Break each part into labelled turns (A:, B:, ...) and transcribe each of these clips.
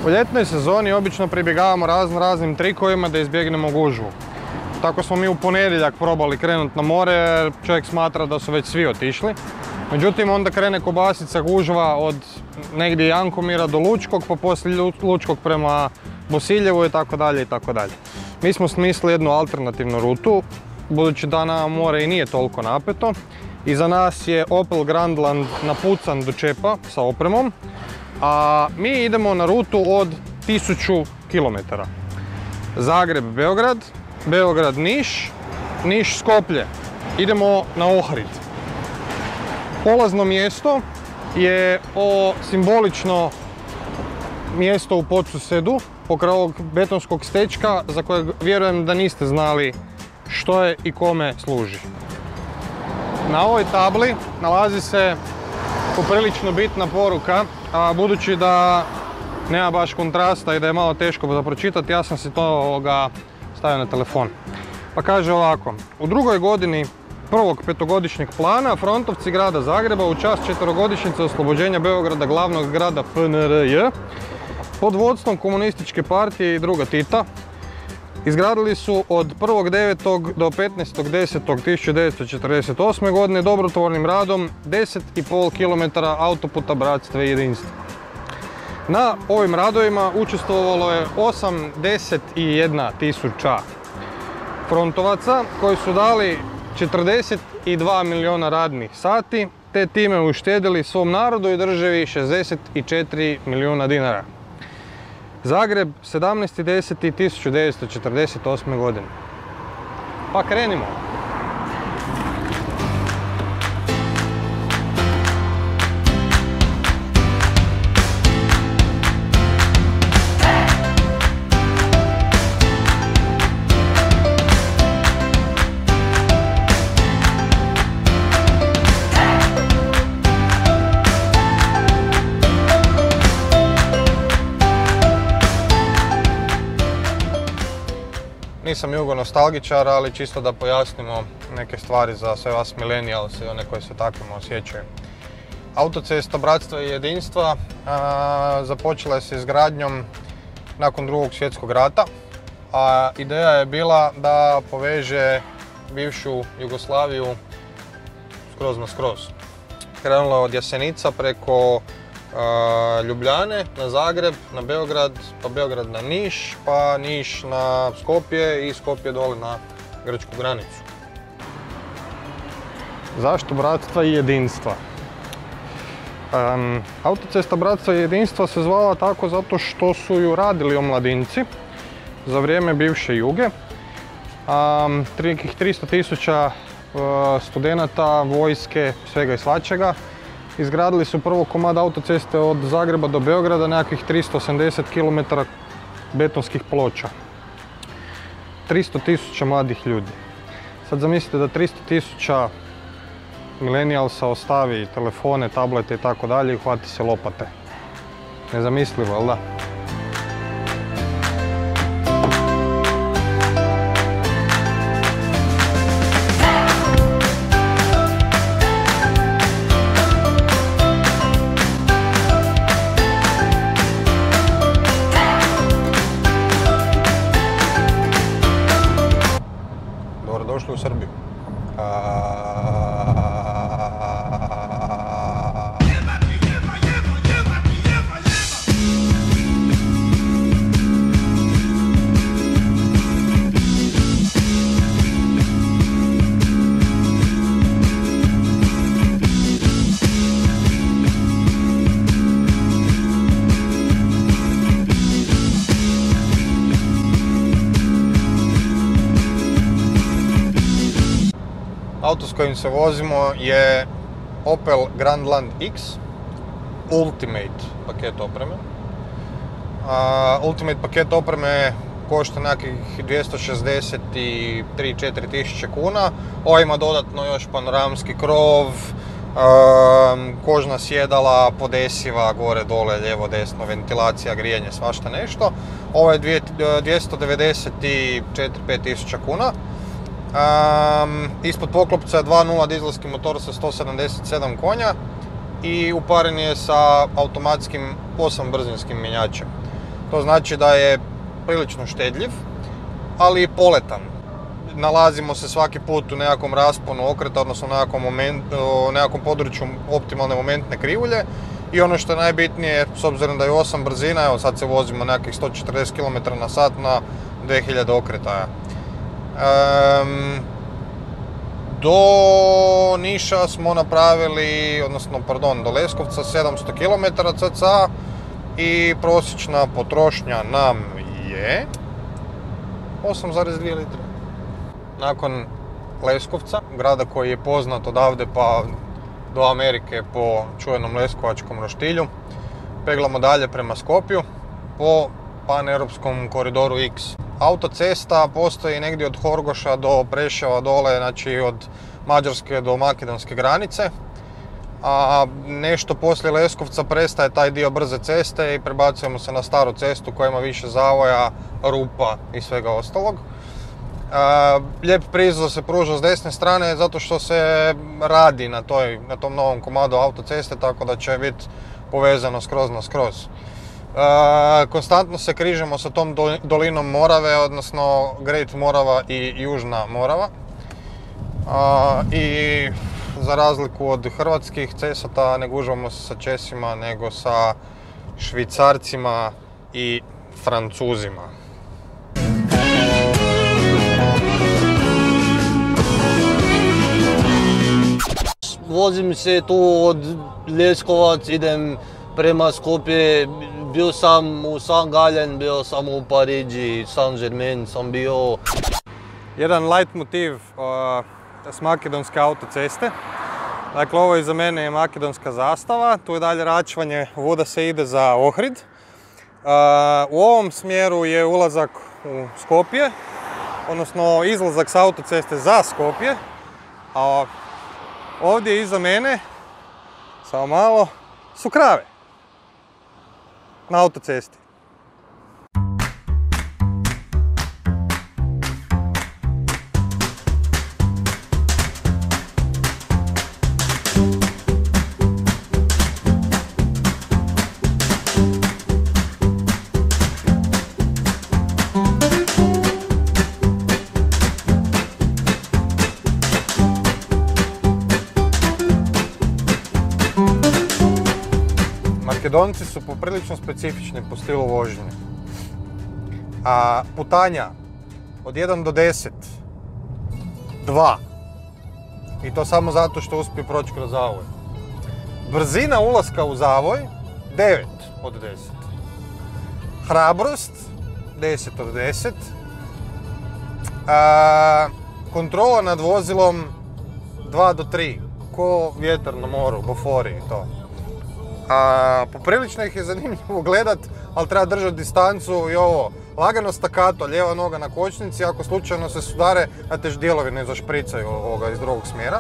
A: U ljetnoj sezoni obično pribjegavamo raznim trikovima da izbjegnemo gužvu. Tako smo mi u ponedjeljak probali krenuti na more jer čovjek smatra da su već svi otišli. Međutim, onda krene kobasica gužva od negdje Jankomira do Lučkog, pa poslije Lučkog prema Bosiljevu itd. Mi smo smislili jednu alternativnu rutu, budući da na more i nije toliko napeto. Iza nas je Opel Grandland napucan do čepa sa opremom, a mi idemo na rutu od 1000 km. Zagreb-Beograd, Beograd-Niš, Niš-Skoplje. Idemo na Ohrid. Polazno mjesto je simbolično mjesto u Podsusedu, pokraj ovog betonskog stečka za kojeg vjerujem da niste znali što je i kome služi. Na ovoj tabli nalazi se poprilično bitna poruka, a budući da nema baš kontrasta i da je malo teško za pročitati, ja sam si to stavio na telefon. Pa kaže ovako: u drugoj godini prvog petogodišnjeg plana frontovci grada Zagreba u čast četverogodišnjice oslobođenja Beograda, glavnog grada FNRJ, pod vodstvom komunističke partije i druga Tita, izgradili su od 1.9. do 15.10.1948. godine dobrotvornim radom 10,5 km autoputa Bratstva i jedinstva. Na ovim radovima učestvovalo je 81.000 frontovaca koji su dali 42 milijuna radnih sati, te time uštedili svom narodu i državi 64 milijuna dinara. Zagreb, 17.10.1948. godine. Pa krenimo. Nisam jugonostalgičar, ali čisto da pojasnimo neke stvari za sve vas millennials i one koji se takvima osjećaju. Autocesta Bratstva i jedinstva započela je s izgradnjom nakon Drugog svjetskog rata, a ideja je bila da poveže bivšu Jugoslaviju skroz na skroz. Krenula je od Jasenica preko Ljubljane na Zagreb, na Beograd, pa Beograd na Niš, pa Niš na Skopje i Skopje dole na grčku granicu. Zašto Bratstva i jedinstva? Autocesta Bratstva i jedinstva se zvala tako zato što su ju radili omladinci za vrijeme bivše Juge. Nekih 300.000 studenata, vojske, svega i svačega. Izgradili su prvo komad autoceste od Zagreba do Beograda, nekakvih 380 km betonskih ploča. 300.000 mladih ljudi. Sad zamislite da 300.000 millennialsa ostavi telefone, tablete i tako dalje i hvati se lopate. Nezamislivo, jel da? Došli u Srbiju. Auto s kojim se vozimo je Opel Grandland X Ultimate paket opreme. Ultimate paket opreme košta nekih 263-4 tisuće kuna. Ovo ima dodatno još panoramski krov, kožna sjedala, podesiva, gore, dole, lijevo, desno, ventilacija, grijanje, svašta nešto. Ovo je 294-5 tisuća kuna. Ispod poklopca je 2.0 dizelski motor sa 177 konja i uparen je sa automatskim 8-brzinskim mjenjačem. To znači da je prilično štedljiv, ali i poletan. Nalazimo se svaki put u nekakvom rasponu okreta, odnosno u nekakvom području optimalne momentne krivulje. I ono što je najbitnije, s obzirom da je 8 brzina, evo sad se vozimo nekakvih 140 km/h na 2000 okretaja. Do Niša smo napravili, do Leskovca 700 km cca i prosječna potrošnja nam je 8,2 litre. Nakon Leskovca, grada koji je poznat odavde pa do Amerike po čuvenom leskovačkom roštilju, peglamo dalje prema Skopju po paneuropskom koridoru X. Autocesta postoji negdje od Horgoša do Preševa dole, znači od Mađarske do makedonske granice, a nešto poslije Leskovca prestaje taj dio brze ceste i prebacujemo se na staru cestu koja ima više zavoja, rupa i svega ostalog. Lijep prizor se pruža s desne strane zato što se radi na tom novom komadu autoceste, tako da će biti povezano skroz na skroz. Konstantno se križamo sa tom dolinom Morave, odnosno Great Morava i Južna Morava. I za razliku od hrvatskih cesata ne gužvamo se sa Česima, nego sa Švicarcima i Francuzima.
B: Vozim se tu od Leskovac, idem prema Skopje, bio sam u St. Gallen, bio sam u Pariđi, Saint-Germain sam bio.
A: Jedan leitmotiv s makedonske autoceste. Dakle, ovo iza mene je makedonska zastava, tu je dalje račvanje, voda se ide za Ohrid. U ovom smjeru je ulazak u Skopje, odnosno izlazak s autoceste za Skopje. A ovdje iza mene, samo malo, su krave na autocesti. Makedonci su poprilično specifični po stilu vožnje. A putanja od 1 do 10, 2. I to samo zato što uspije proći kroz zavoj. Brzina ulaska u zavoj, 9 od 10. Hrabrost, 10 od 10. Kontrola nad vozilom, 2 do 3. Ko vjetar na moru, bofori i to. Poprilično ih je zanimljivo gledat, ali treba držati distancu i ovo, lagano stakato, lijeva noga na kočnici, ako slučajno se sudare, da tež dijelovi ne zašpricaju iz drugog smjera.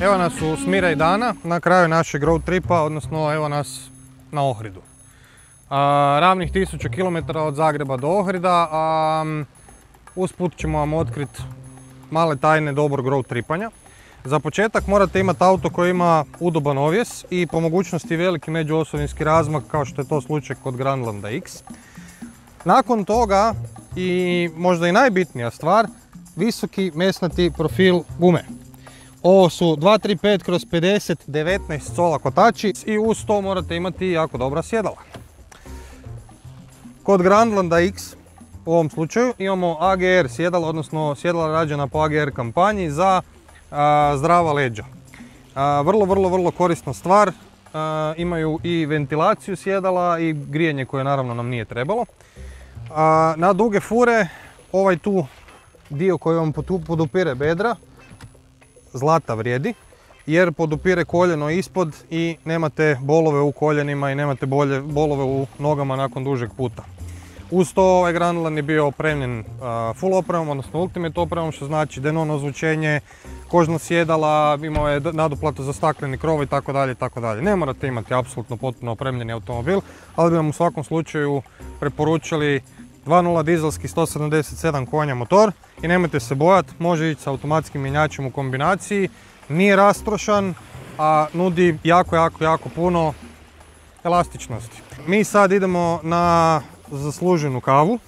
A: Evo nas u smiraj dana, na kraju našeg road tripa, odnosno evo nas na Ohridu. Ravnih 1000 km od Zagreba do Ohrida, usput ćemo vam otkriti male tajne dobrog road tripanja. Za početak morate imati auto koji ima udoban ovjes i po mogućnosti veliki međuosovinski razmak kao što je to slučaj kod Grandlanda X. Nakon toga i možda i najbitnija stvar, visoki mesnati profil gume. Ovo su 235/50 19 sola kotači i uz to morate imati jako dobra sjedala. Kod Grandlanda X u ovom slučaju imamo AGR sjedala, odnosno sjedala rađena po AGR kampanji za zdrava leđa. Vrlo korisna stvar, imaju i ventilaciju sjedala i grijanje koje naravno nam nije trebalo. Na duge fure ovaj tu dio koji vam podupire bedra zlata vrijedi, jer podupire koljeno ispod i nemate bolove u koljenima i nemate bolove u nogama nakon dužeg puta. Uz to ovaj Grandland je bio opremljen full opremom, odnosno ultimate opremom, što znači Denon ozvučenje, kožna sjedala, imao je nadoplatu za stakleni krov itd. Ne morate imati apsolutno potpuno opremljeni automobil, ali bi vam u svakom slučaju preporučili 2.0 dizelski 177 konja motor i nemojte se bojati, može ići s automatskim mjenjačem u kombinaciji, nije rastrošan, a nudi jako puno elastičnosti. Mi sad idemo na zasluženu kavu,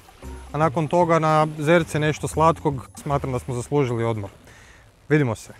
A: a nakon toga na zerce nešto slatkog, smatram da smo zaslužili odmor. Vidimo se.